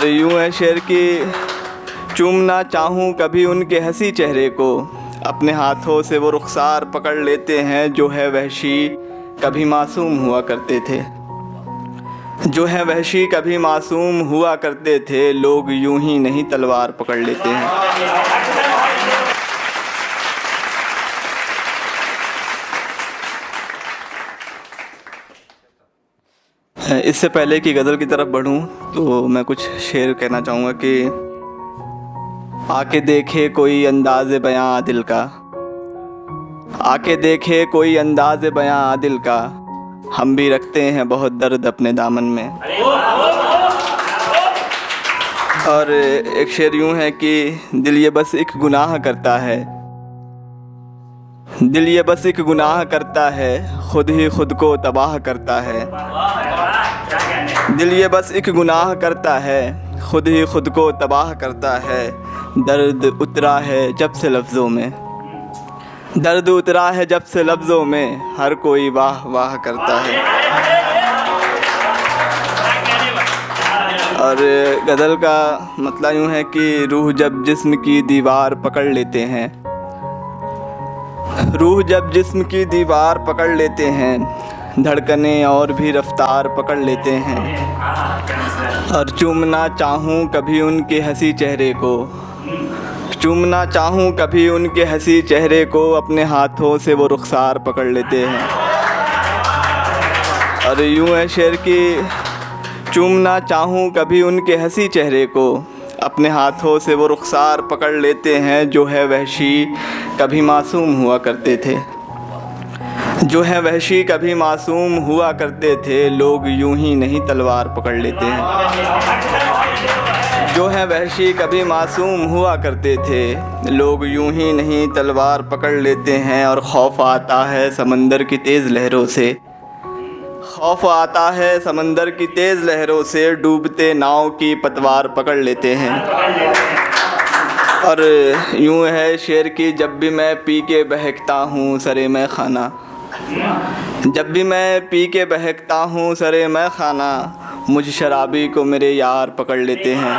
यूं है शेर की, चूमना चाहूँ कभी उनके हंसी चेहरे को, अपने हाथों से वो रुखसार पकड़ लेते हैं। जो है वहशी कभी मासूम हुआ करते थे, जो है वहशी कभी मासूम हुआ करते थे, लोग यूं ही नहीं तलवार पकड़ लेते हैं। इससे पहले कि गज़ल की तरफ बढ़ूं तो मैं कुछ शेर कहना चाहूँगा कि आके देखे कोई अंदाज़ बयां दिल का, आके देखे कोई अंदाज़ बयां दिल का, हम भी रखते हैं बहुत दर्द अपने दामन में। और एक शेर यूं है कि दिल ये बस एक गुनाह करता है, दिल ये बस एक गुनाह करता है, खुद ही खुद को तबाह करता है। दिल ये बस एक गुनाह करता है, खुद ही खुद को तबाह करता है। दर्द उतरा है जब से लफ्ज़ों में, दर्द उतरा है जब से लफ्ज़ों में, हर कोई वाह वाह करता है। और गज़ल का मतलब यूँ है कि रूह जब जिस्म की दीवार पकड़ लेते हैं, रूह जब जिस्म की दीवार पकड़ लेते हैं, धड़कनें और भी रफ्तार पकड़ लेते हैं। और चूमना चाहूँ कभी उनके हंसी चेहरे को, चूमना चाहूँ कभी उनके हंसी चेहरे को, अपने हाथों से वो रुखसार पकड़ लेते हैं। और यूँ है शेर की, चूमना चाहूँ कभी उनके हंसी चेहरे को, अपने हाथों से वो रुखसार पकड़ लेते हैं। जो है वहशी कभी मासूम हुआ करते थे, जो है वहशी कभी मासूम हुआ करते थे, लोग यूं ही नहीं तलवार पकड़ लेते हैं। जो है वहशी कभी मासूम हुआ करते थे, लोग यूं ही नहीं तलवार पकड़ लेते हैं। और खौफ आता है समंदर की तेज़ लहरों से, खौफ आता है समंदर की तेज़ लहरों से, डूबते नाव की पतवार पकड़ लेते हैं। और यूं है शेर की, जब भी मैं पी के बहकता हूँ सरे मैं खाना, जब भी मैं पी के बहकता हूँ सरे मैं खाना, मुझ शराबी को मेरे यार पकड़ लेते हैं।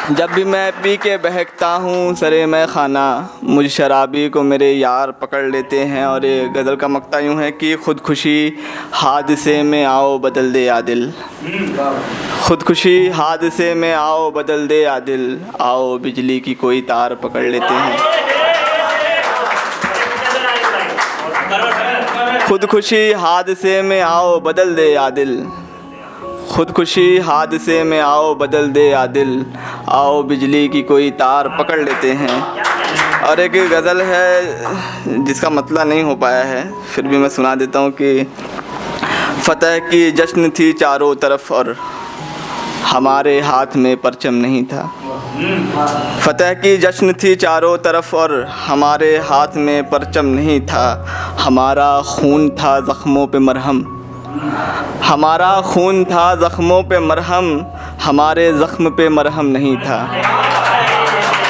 जब भी मैं पी के बहकता हूँ सरे मैं खाना, मुझ शराबी को मेरे यार पकड़ लेते हैं। और ये गज़ल का मक्ता यूँ है कि खुदकुशी हादसे में आओ बदल दे या दिल, खुदकुशी हादसे में आओ बदल दे या दिल, आओ बिजली की कोई तार पकड़ लेते हैं। खुदकुशी हादसे में आओ बदल दे या दिल, खुदकुशी हादसे में आओ बदल दे या दिल, आओ बिजली की कोई तार पकड़ लेते हैं। और एक गज़ल है जिसका मतलब नहीं हो पाया है, फिर भी मैं सुना देता हूँ कि फ़तह की जश्न थी चारों तरफ और हमारे हाथ में परचम नहीं था, फ़तह की जश्न थी चारों तरफ और हमारे हाथ में परचम नहीं था। हमारा खून था ज़ख्मों पे मरहम, हमारा खून था ज़ख्मों पे मरहम, हमारे ज़ख्म पे मरहम नहीं था।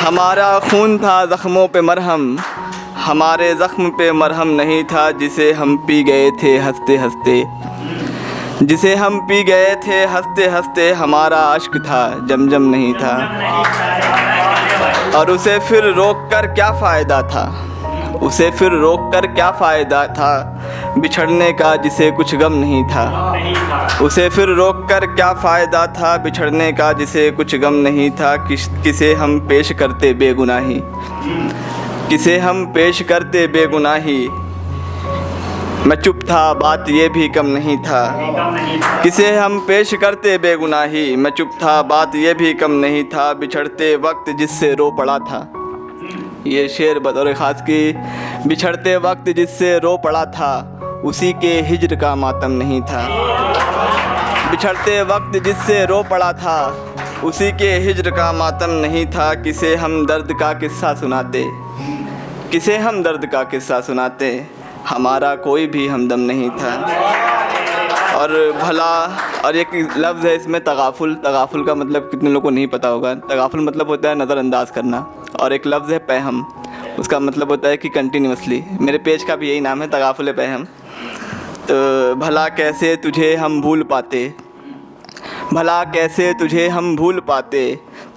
हमारा खून था ज़ख्मों पे मरहम, हमारे ज़ख्म पे मरहम नहीं था। जिसे हम पी गए थे हंसते हंसते, जिसे हम पी गए थे हंसते हंसते, हमारा अश्क था जमजम नहीं था। और उसे फिर रोक कर क्या फ़ायदा था, उसे फिर रोक कर क्या फ़ायदा था, बिछड़ने का जिसे कुछ गम नहीं था। उसे फिर रोक कर क्या फ़ायदा था, बिछड़ने का जिसे कुछ गम नहीं था। किसे हम पेश करते बेगुनाही, किसे हम पेश करते बेगुनाही, मैं चुप था बात ये भी कम नहीं था। किसे हम पेश करते बेगुनाही, मैं चुप था बात ये भी कम नहीं था। बिछड़ते वक्त जिससे रो पड़ा था, ये शेर बतौर ख़ास की, बिछड़ते वक्त जिससे रो पड़ा था, उसी के हिज्र का मातम नहीं था। बिछड़ते वक्त जिससे रो पड़ा था, उसी के हिज्र का मातम नहीं था। किसे हम दर्द का किस्सा सुनाते, किसे हम दर्द का किस्सा सुनाते, हमारा कोई भी हमदम नहीं था। और भला, और एक लफ्ज़ है इसमें तगाफुल, तगाफुल का मतलब कितने लोगों को नहीं पता होगा। तगाफुल मतलब होता है नज़रअंदाज करना, और एक लफ्ज़ है पैहम, उसका मतलब होता है कि कंटिन्यूसली। मेरे पेज का भी यही नाम है, तगाफुल पैहम। तो भला कैसे तुझे हम भूल पाते, भला कैसे तुझे हम भूल पाते,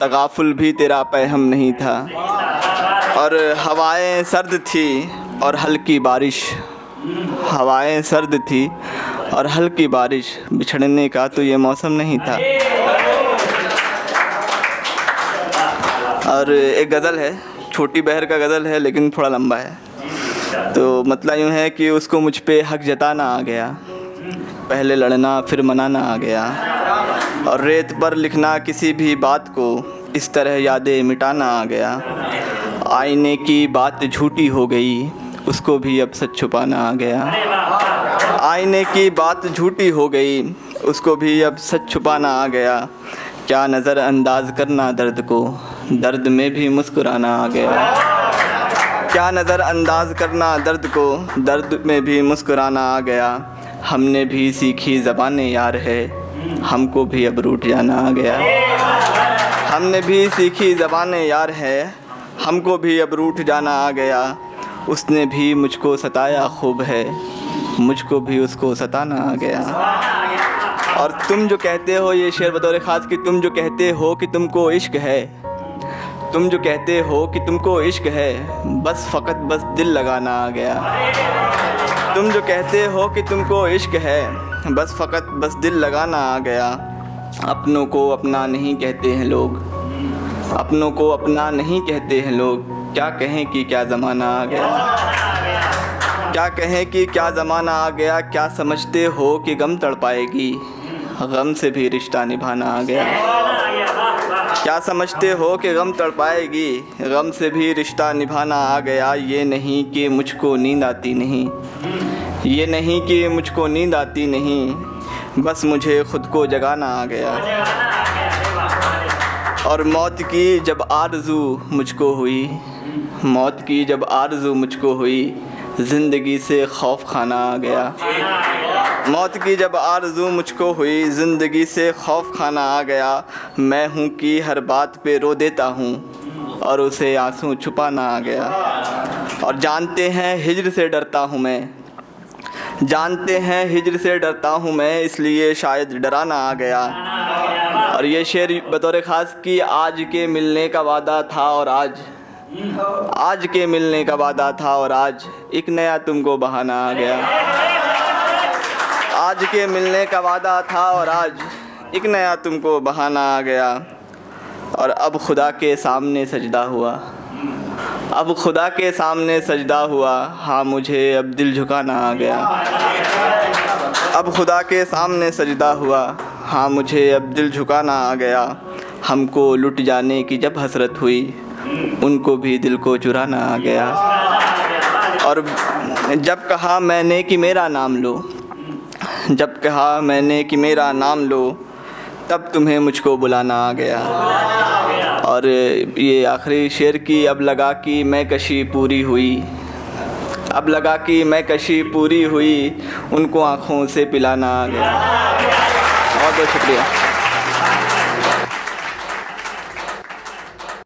तगाफुल भी तेरा पैहम नहीं था। और हवाएं सर्द थी और हल्की बारिश, हवाएं सर्द थी और हल्की बारिश, बिछड़ने का तो ये मौसम नहीं था। और एक गज़ल है, छोटी बहर का गज़ल है लेकिन थोड़ा लंबा है। तो मतलब यूँ है कि उसको मुझ पे हक जताना आ गया, पहले लड़ना फिर मनाना आ गया। और रेत पर लिखना किसी भी बात को, इस तरह यादें मिटाना आ गया। आईने की बात झूठी हो गई, उसको भी अब सच छुपाना आ गया। आईने की बात झूठी हो गई, उसको भी अब सच छुपाना आ गया। क्या नज़रअंदाज करना दर्द को, दर्द में भी मुस्कुराना आ गया। क्या नज़रअंदाज करना दर्द को, दर्द में भी मुस्कुराना आ गया। हमने भी सीखी ज़बानें यार है, हमको भी अब रूठ जाना आ गया। हमने भी सीखी ज़बानें यार है, हमको भी अब रूठ जाना आ गया। उसने भी मुझको सताया खूब है, मुझको भी उसको सताना आ गया। और तुम जो कहते हो, ये शेर बतौर ख़ास कि तुम जो कहते हो कि तुमको इश्क है, तुम जो कहते हो कि तुमको इश्क है, बस फ़कत बस दिल लगाना आ गया। तुम जो कहते हो कि तुमको इश्क है, बस फ़कत बस दिल लगाना आ गया। अपनों को अपना नहीं कहते हैं लोग, अपनों को अपना नहीं कहते हैं लोग। क्या कहें कि क्या ज़माना आ गया, क्या कहें कि क्या ज़माना आ गया। क्या समझते हो कि गम तड़पाएगी, गम से भी रिश्ता निभाना आ गया। क्या समझते हो कि गम तड़पाएगी, गम से भी रिश्ता निभाना आ गया। ये नहीं कि मुझको नींद आती नहीं, ये नहीं कि मुझको नींद आती नहीं, बस मुझे ख़ुद को जगाना आ गया। और मौत की जब आरज़ू मुझको हुई, मौत की जब आरज़ू मुझको हुई, ज़िंदगी से खौफ खाना आ गया। मौत की जब आरज़ू मुझको हुई, ज़िंदगी से खौफ खाना आ गया। मैं हूँ कि हर बात पे रो देता हूँ, और उसे आंसू छुपाना आ गया। और जानते हैं हिज्र से डरता हूँ मैं, जानते हैं हिज्र से डरता हूँ मैं, इसलिए शायद डराना आ गया। और ये शेर बतौर ख़ास कि आज के मिलने का वादा था और आज के मिलने का वादा था और आज एक नया तुमको बहाना आ गया। आज के मिलने का वादा था और आज एक नया तुमको बहाना आ गया। और अब खुदा के सामने सजदा हुआ, अब खुदा के सामने सजदा हुआ, हाँ मुझे अब दिल झुकाना आ गया। अब खुदा के सामने सजदा हुआ, हाँ मुझे अब दिल झुकाना आ गया। हमको लुट जाने की जब हसरत हुई, उनको भी दिल को चुराना आ गया। और जब कहा मैंने कि मेरा नाम लो, जब कहा मैंने कि मेरा नाम लो, तब तुम्हें मुझको बुलाना आ गया। और ये आखिरी शेर की अब लगा कि मैं कशी पूरी हुई, अब लगा कि मैं कशी पूरी हुई, उनको आँखों से पिलाना आ गया। बहुत बहुत शुक्रिया।